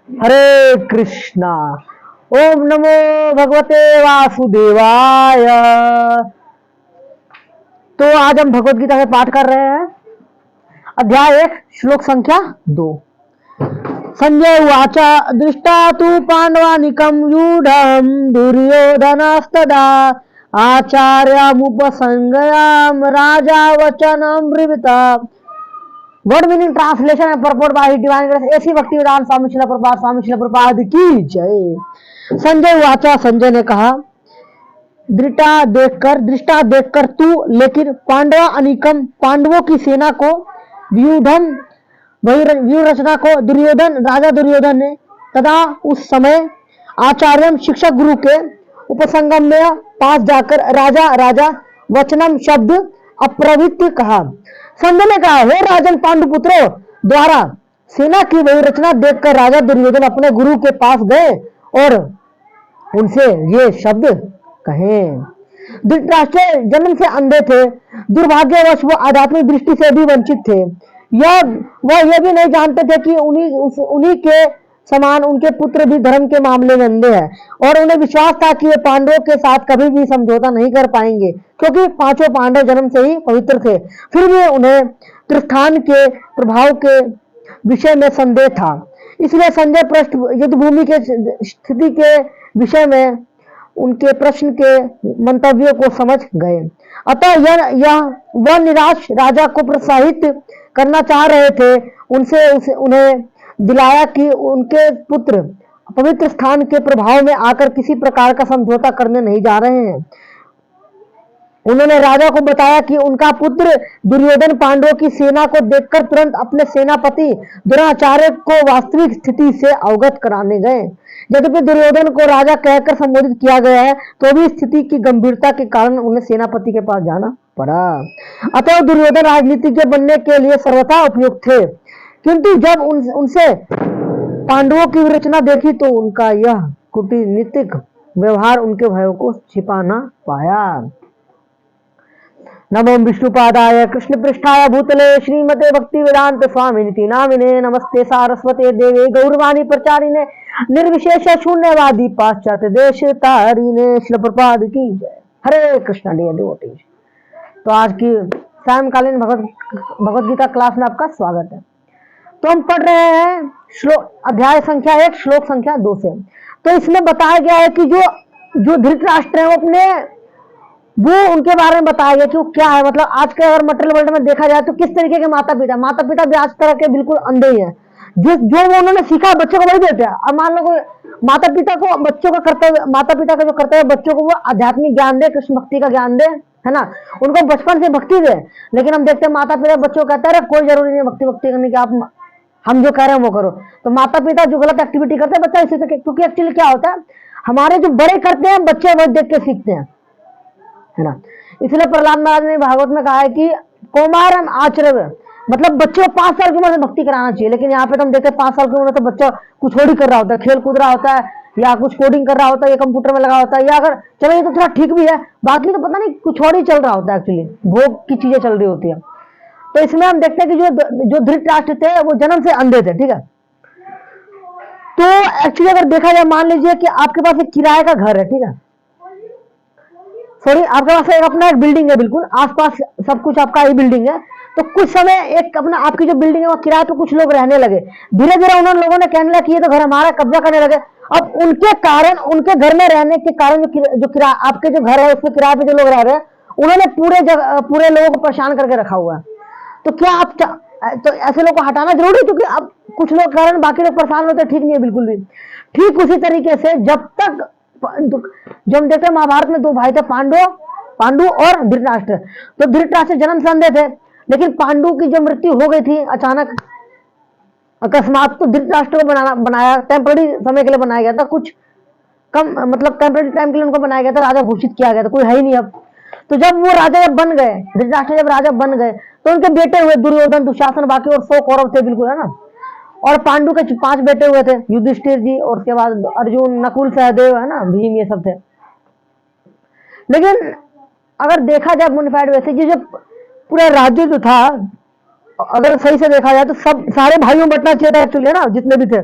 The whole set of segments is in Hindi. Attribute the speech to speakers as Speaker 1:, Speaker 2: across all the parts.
Speaker 1: हरे कृष्णा। ओम नमो भगवते वासुदेवाय। तो आज हम भगवत गीता में पाठ कर रहे हैं, अध्याय 1 श्लोक संख्या 2। संजय उवाच दृष्टा तु पांडवानिकं व्यूढं दुर्योधनस्तदा आचार्यमुपसंगयाम राजा वचनं ब्रीविता। Word meaning translation and purport by divine grace A C भक्ति वेदांत स्वामी श्रील प्रभुपाद की जय। संजय वाचा, संजय ने कहा, दृष्टा देखकर तू, लेकिन पांडवा अनिकम पांडवों की सेना को, व्यूढ़म व्यू रचना को, दुर्योधन राजा दुर्योधन ने, तथा उस समय आचार्यम शिक्षक गुरु के, उपसंगम में पास जाकर राजा वचनम शब्द अप्रवृत्ति कहा। संजय ने कहा, हे राजन पांडुपुत्रों द्वारा सेना की वही रचना देखकर राजा दुर्योधन अपने गुरु के पास गए और उनसे ये शब्द कहे। धृतराष्ट्र जन्म से अंधे थे, दुर्भाग्यवश वो आध्यात्मिक दृष्टि से भी वंचित थे। वह यह भी नहीं जानते थे कि उन्हीं के समान उनके पुत्र भी धर्म के मामले में अंधे हैं, और उन्हें विश्वास था कि वे पांडवों के साथ कभी भी समझौता नहीं कर पाएंगे, क्योंकि पांचों पांडव जन्म से ही पवित्र थे। फिर भी उन्हें त्रिस्थान के प्रभाव के विषय में संदेह था। इसलिए संजय पृष्ठ युद्धभूमि के स्थिति के विषय में उनके प्रश्न के मंतव्यों को समझ गए। अतः वह निराश राजा को प्रोत्साहित करना चाह रहे थे। उन्हें दिलाया कि उनके पुत्र पवित्र स्थान के प्रभाव में आकर किसी प्रकार का समझौता करने नहीं जा रहे हैं। उन्होंने राजा को बताया कि उनका पुत्र दुर्योधन पांडवों की सेना को देखकर तुरंत अपने सेनापति द्रोणाचार्य को वास्तविक स्थिति से अवगत कराने गए। यद्यपि दुर्योधन को राजा कहकर संबोधित किया गया है, तो भी स्थिति की गंभीरता के कारण उन्हें सेनापति के पास जाना पड़ा। अतः दुर्योधन राजनीतिज्ञ बनने के लिए सर्वथा उपयुक्त थे, किंतु जब उनसे पांडवों की विरचना देखी तो उनका यह कूटनीतिक व्यवहार उनके भयों को छिपा न पाया। नमो विष्णुपादाय कृष्ण पृष्ठाय भूतले श्रीमते भक्ति वेदांत स्वामिनिति नामिने नमस्ते सारस्वते देवे गौरवाणी प्रचारिणे निर्विशेष शून्यवादी पाश्चात्य देश तारिणे। श्रील प्रभुपाद की जय। हरे कृष्णा डियर डिवोटीज। तो आज की सायंकालीन भगवत गीता क्लास में आपका स्वागत है। तो हम पढ़ रहे हैं अध्याय संख्या 1 श्लोक संख्या 2 से। तो इसमें बताया गया है कि जो धृतराष्ट्र है वो उनके बारे में बताया गया कि वो क्या है। मतलब आज के अगर मटेरियल वर्ल्ड में देखा जाए तो किस तरीके के माता पिता भी आज तरह के बिल्कुल अंधे ही है। जो वो उन्होंने सीखा बच्चों को वही देते हैं। अब मान लो माता पिता का जो कर्तव्य बच्चों को वो आध्यात्मिक ज्ञान दे, कृष्ण भक्ति का ज्ञान दे, है ना, उनको बचपन से भक्ति दे। लेकिन हम देखते हैं माता पिता बच्चों को कहते हैं कोई जरूरी नहीं भक्ति करने की, आप हम जो कह रहे हैं वो करो। तो माता पिता जो गलत एक्टिविटी करते हैं बच्चा इसी से, क्योंकि एक्चुअली क्या होता है, हमारे जो बड़े करते हैं बच्चे वही देख के सीखते हैं, है ना। इसलिए प्रहलाद महाराज ने भागवत में कहा है कि कौमारम आचरण, मतलब बच्चे को 5 साल की उम्र से भक्ति कराना चाहिए। लेकिन यहाँ पे तो हम देखते हैं 5 साल की उम्र तो बच्चा कुछ और ही कर रहा होता है, खेल कूद रहा होता है, या कुछ कोडिंग कर रहा होता है, या कंप्यूटर में लगा होता है, या अगर चलो ये तो थोड़ा ठीक भी है, बाकी तो पता नहीं कुछ और ही चल रहा होता है, एक्चुअली भोग की चीजें चल रही होती है। तो इसमें हम देखते हैं कि जो धृतराष्ट्र थे वो जन्म से अंधे थे, ठीक है। तो एक्चुअली अगर देखा जाए, मान लीजिए कि आपके पास एक किराए का घर है, ठीक है, सॉरी आपके पास एक बिल्डिंग है, बिल्कुल आसपास सब कुछ आपका ही बिल्डिंग है। तो कुछ समय एक अपना आपकी जो बिल्डिंग है वो किराए पे कुछ लोग रहने लगे। धीरे धीरे उन्होंने लोगों ने कहने लगा कि ये तो घर हमारा, कब्जा करने लगे। अब उनके कारण, उनके घर में रहने के कारण जो किराया आपके जो घर है उसमें किराए पे जो लोग रह रहे हैं, उन्होंने पूरे लोगों को परेशान करके रखा हुआ है। तो क्या आप तो ऐसे लोग को हटाना जरूरी, क्योंकि अब कुछ लोग कारण बाकी लोग परेशान होते, ठीक नहीं है बिल्कुल भी। ठीक उसी तरीके से जब तक जो हम देखते हैं महाभारत में 2 भाई थे, पांडु और धृतराष्ट्र। तो धृतराष्ट्र जन्म से अंधे थे, लेकिन पांडु की जब मृत्यु हो गई थी अचानक अकस्मात, तो धृतराष्ट्र को बनाया टेम्पररी समय के लिए बनाया गया था, कुछ कम मतलब टेम्पररी टाइम के लिए उनको बनाया गया था, राजा घोषित किया गया था, कोई है ही नहीं अब। तो जब वो राजा बन गए, धृतराष्ट्र जब राजा बन गए, तो उनके बेटे हुए दुर्योधन, दुशासन, बाकी और 100 कौरव थे, बिल्कुल, है ना। और पांडु के 5 बेटे हुए थे, युधिष्ठिर जी, और उसके बाद अर्जुन, नकुल, सहदेव, है ना, भीम, ये सब थे। लेकिन अगर देखा जाए बोनाफाइड वैसे जो पूरा राज्य जो था, अगर सही से देखा जाए तो सब सारे भाइयों बंटना चाहिए था एक्चुअली, है ना, जितने भी थे।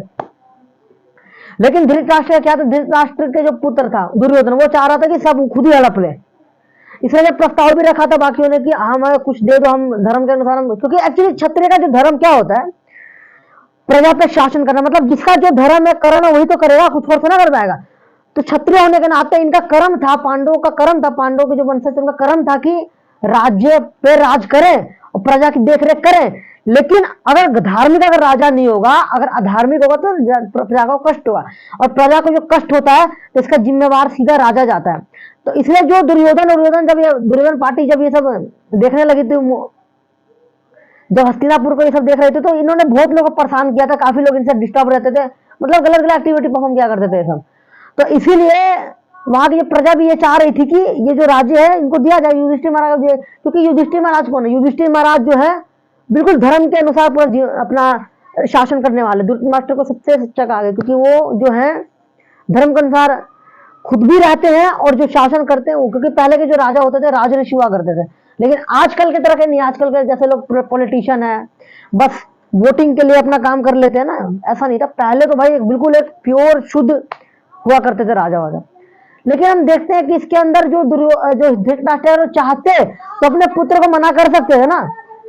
Speaker 1: लेकिन धृतराष्ट्र क्या था, धृतराष्ट्र के जो पुत्र था दुर्योधन, वो चाह रहा था कि सब खुद ही हड़प ले। इसलिए जब प्रस्ताव भी रखा था बाकियों ने कि हमें कुछ दे दो, हम धर्म के अनुसार क्योंकि एक्चुअली क्षत्रिय का जो धर्म क्या होता है, प्रजा पे शासन करना, मतलब जिसका जो धर्म है करण वही तो करेगा, कुछ और ना कर पाएगा। तो क्षत्रिय होने के नाते इनका कर्म था, पांडवों का कर्म था, पांडवों के जो वंशज उनका कर्म था कि राज्य पे राज करें और प्रजा की देखरेख करें। लेकिन अगर धार्मिक अगर राजा नहीं होगा, अगर अधार्मिक होगा तो प्रजा को कष्ट होगा, और प्रजा को जो कष्ट होता है तो इसका जिम्मेवार सीधा राजा जाता है। तो इसलिए जो दुर्योधन पार्टी जब ये सब देखने लगी थी, जब हस्तिनापुर को ये सब देख रहे थे, तो इन्होंने बहुत लोगों को परेशान किया था, काफी लोग इनसे डिस्टर्ब रहते थे, मतलब गलत गलत एक्टिविटी परफॉर्म किया करते थे सब। तो इसीलिए वहां की प्रजा भी ये चाह रही थी कि ये जो राज्य है इनको दिया जाए युधिष्ठिर महाराज को, क्योंकि युधिष्ठिर महाराज कौन है, युधिष्ठिर महाराज जो है बिल्कुल धर्म के अनुसार पूरा अपना शासन करने वाले, धृतराष्ट्र को सबसे सच्चा कहा गया, क्योंकि वो जो है धर्म के अनुसार खुद भी रहते हैं और जो शासन करते हैं वो, क्योंकि पहले के जो राजा होते थे राजऋषि हुआ करते थे, लेकिन आजकल के तरह के नहीं, आजकल के जैसे लोग पॉलिटिशियन है बस वोटिंग के लिए अपना काम कर लेते हैं ना, ऐसा नहीं था। पहले तो भाई बिल्कुल एक प्योर शुद्ध हुआ करते थे राजा वाजा। लेकिन हम देखते हैं कि इसके अंदर जो धृतराष्ट्र चाहते तो अपने पुत्र को मना कर सकते थे ना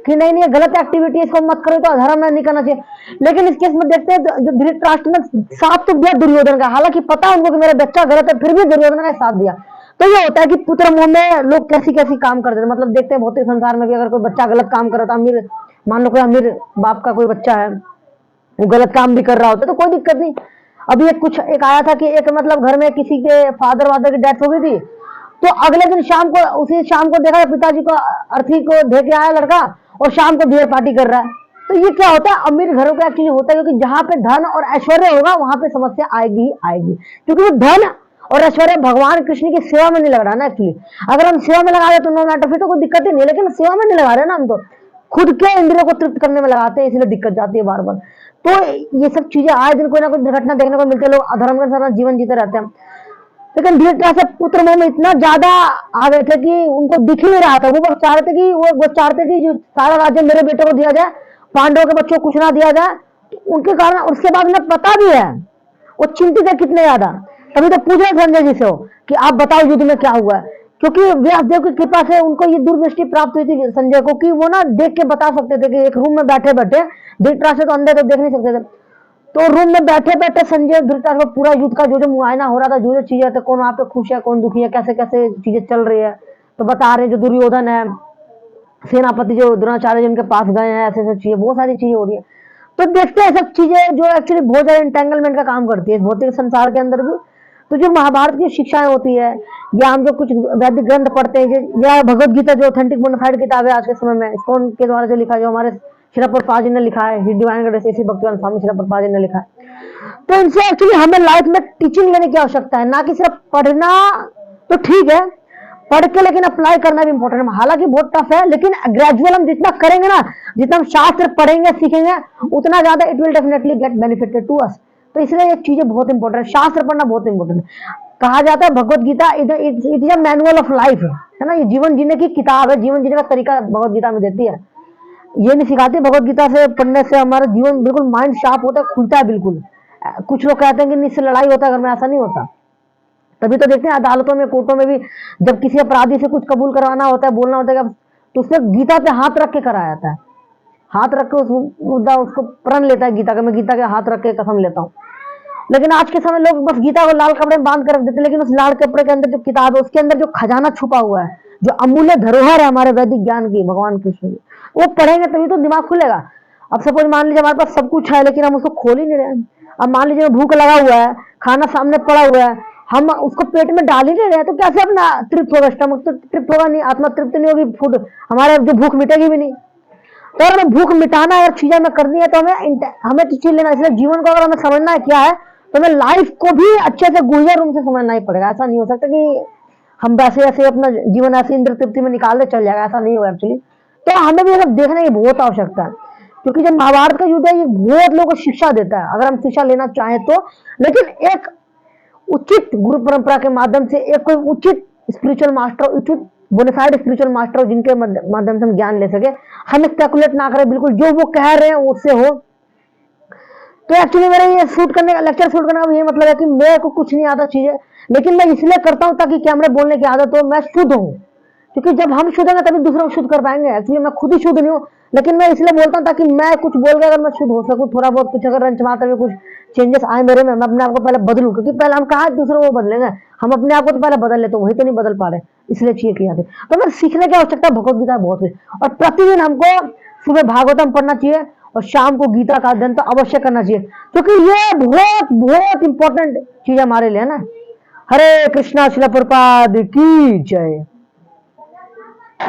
Speaker 1: कि नहीं नहीं गलत एक्टिविटी इसको मत करो, तो अधर्म में नहीं करना चाहिए। लेकिन इस केस में देखते हैं जो धृतराष्ट्र ने साथ तो दिया दुर्योधन का, हालांकि पता उनको कि मेरा बच्चा गलत है, फिर भी दुर्योधन का साथ दिया। तो ये होता है कि पुत्र मोह में लोग कैसी कैसी काम कर देते हैं, मतलब देखते हैं भौतिक संसार में भी अगर कोई बच्चा गलत काम कर रहा था, अमीर मान लो कोई अमीर बाप का कोई बच्चा है वो गलत काम भी कर रहा होता है तो कोई दिक्कत नहीं। अभी एक आया था कि एक मतलब घर में किसी के फादर वादर की डेथ हो गई थी, तो अगले दिन शाम को उसी शाम को देखा पिताजी को अर्थी को दे के आया लड़का और शाम को बियर पार्टी कर रहा है। तो ये क्या होता है, अमीर घरों का एक्चुअली होता है, क्योंकि जहां पे धन और ऐश्वर्य होगा वहां पे समस्या आएगी ही आएगी, क्योंकि वो धन और ऐश्वर्य भगवान कृष्ण की सेवा में नहीं लग रहा ना। एक्चुअली अगर हम सेवा में लगा रहे तो नो मैटर, फिर तो कोई दिक्कत ही नहीं है, लेकिन सेवा में नहीं लगा रहे ना, हम तो खुद के इंद्रियों को तृप्त करने में लगाते हैं, इसलिए दिक्कत जाती है बार बार। तो ये सब चीजें आए दिन कोई ना कोई घटना देखने को मिलती है, लोग अधर्म के साथ जीवन जीते रहते हैं। लेकिन धृतराष्ट्र से पुत्र मोह में इतना ज्यादा आ गए थे कि उनको दिख ही नहीं रहा था, वो बस चाहते कि वो चाहते कि जो सारा राज्य मेरे बेटे को दिया जाए, पांडवों के बच्चों को कुछ ना दिया जाए। उनके कारण उसके बाद उन्हें पता भी है, वो चिंतित है कितने ज्यादा। तभी तो पूछ रहे संजय जी से हो कि आप बताओ युद्ध में क्या हुआ है, क्योंकि व्यासदेव की कृपा से उनको ये दूरदृष्टि प्राप्त हुई थी संजय को कि वो ना देख के बता सकते थे कि एक रूम में बैठे बैठे, धृतराष्ट्र तो अंदर तो देख नहीं सकते थे, तो रूम में बैठे बैठे संजय धृतराष्ट्र को पूरा युद्ध का जो जो मुआयना हो रहा था, जो जो चीजें थे, कौन वहां पे खुश है कौन दुखी है, कैसे कैसे चीजें चल रही है, तो बता रहे जो दुर्योधन है सेनापति जो द्रोणाचार्य जिनके पास गए हैं, ऐसे ऐसे चीजें बहुत सारी चीजें हो रही है। तो देखते हैं सब चीजें जो एक्चुअली बहुत ज्यादा इंटेंगलमेंट का काम करती है भौतिक संसार के अंदर भी। तो जो महाभारत की शिक्षाएं होती है या हम जो कुछ वैदिक ग्रंथ पढ़ते हैं या भगवत गीता जो ऑथेंटिक बोनाफाइड किताब है आज के समय में इस्कॉन के द्वारा जो लिखा, जो हमारे श्रील प्रभुपाद जी ने लिखा है, डिवाइन गॉडेस भक्तिवेदांत स्वामी श्रील प्रभुपाद जी ने लिखा है, तो इनसे एक्चुअली हमें लाइफ में टीचिंग लेने की आवश्यकता है, ना कि सिर्फ पढ़ना। तो ठीक है पढ़ के, लेकिन अप्लाई करना भी इंपॉर्टेंट है, हालांकि बहुत टफ है, लेकिन ग्रेजुअल हम जितना करेंगे ना, जितना हम शास्त्र पढ़ेंगे सीखेंगे उतना ज्यादा it will definitely get benefited to us. तो इसलिए ये चीजें बहुत इंपॉर्टेंट है, शास्त्र पढ़ना बहुत इंपॉर्टेंट है। कहा जाता है Bhagavad Gita it is a manual of life, है ना, ये जीवन जीने की किताब है, जीवन जीने का तरीका भगवत गीता में देती है। ये नहीं सिखाती भगवत गीता से पढ़ने से हमारा जीवन बिल्कुल माइंड शार्प होता है, खुलता है बिल्कुल। कुछ लोग कहते हैं कि इससे लड़ाई होता है, घर में ऐसा नहीं होता। तभी तो देखते हैं अदालतों में कोर्टों में भी जब किसी अपराधी से कुछ कबूल करवाना होता है, बोलना होता है, तो उससे गीता पे हाथ रख के कराया जाता है, हाथ रख के उसको प्रण लेता है गीता का, मैं गीता के हाथ रख के कसम लेता हूँ। लेकिन आज के समय लोग बस गीता को लाल कपड़े में बांध कर रख देते हैं, लेकिन उस लाल कपड़े के अंदर जो किताब है उसके अंदर जो खजाना छुपा हुआ है, जो अमूल्य धरोहर है हमारे वैदिक ज्ञान की, भगवान कृष्ण की, वो पढ़ेंगे तभी तो दिमाग खुलेगा। अब सपोज मान लीजिए हमारे पास सब कुछ है लेकिन हम उसको खोल ही नहीं रहे। अब मान लीजिए भूख लगा हुआ है, खाना सामने पड़ा हुआ है, हम उसको पेट में डाल ही नहीं रहे, तो कैसे अपना तृप्त होगा, स्टमक तो तृप्त होगा नहीं, आत्मा तृप्त नहीं होगी, फूड हमारे जो भूख मिटेगी भी नहीं। तो अगर हमें भूख मिटाना है और चीजें हमें करनी है तो हमें तो चीज लेना। इसलिए जीवन को अगर हमें समझना है क्या है, तो हमें लाइफ को भी अच्छे से गुजर रूम से समझना ही पड़ेगा। ऐसा नहीं हो सकता कि हम वैसे ऐसे अपना जीवन ऐसे इंद्र तृप्ति में निकाल दे चल जाएगा, ऐसा नहीं होगा एक्चुअली। तो हमें भी सब देखने की बहुत आवश्यकता है, क्योंकि जब महाभारत का युद्ध है ये बहुत लोगों को शिक्षा देता है, अगर हम शिक्षा लेना चाहें तो। लेकिन एक उचित गुरु परंपरा के माध्यम से, एक कोई उचित स्पिरिचुअल मास्टर, उचित बोनाफाइड स्पिरिचुअल मास्टर जिनके माध्यम से हम ज्ञान ले सके, हम स्पेकुलेट ना करें, बिल्कुल जो वो कह रहे हैं उससे हो। तो एक्चुअली मेरा ये शूट करने का, लेक्चर शूट करने का ये मतलब है कि मेरे को कुछ नहीं आता चीजें, लेकिन मैं इसलिए करता हूँ ताकि कैमरे बोलने की आदत हो, मैं शुद्ध हूँ। क्योंकि जब हम शुद्ध हैं तभी दूसरों को शुद्ध कर पाएंगे। एक्चुअली मैं खुद ही शुद्ध नहीं हूँ, लेकिन मैं इसलिए बोलता हूँ ताकि मैं कुछ बोल के अगर मैं शुद्ध हो सकूँ, थोड़ा बहुत कुछ अगर रंच मारते हुए कुछ चेंजेस आए मेरे में, मैं अपने आप को पहले बदलूं। क्योंकि पहले हम कहाँ दूसरों को बदलेंगे, हम अपने आप को तो पहले बदल लेते, वही तो नहीं बदल पा रहे, इसलिए चाहिए किया थे। तो मैं सीखने की आवश्यकता भगवत गीता बहुत है, और प्रतिदिन हमको सुबह भागवतम पढ़ना चाहिए और शाम को गीता का अध्ययन तो अवश्य करना चाहिए, क्योंकि ये बहुत बहुत इंपॉर्टेंट चीज हमारे लिए है ना। हरे कृष्णा, शिला प्रपाद की जय।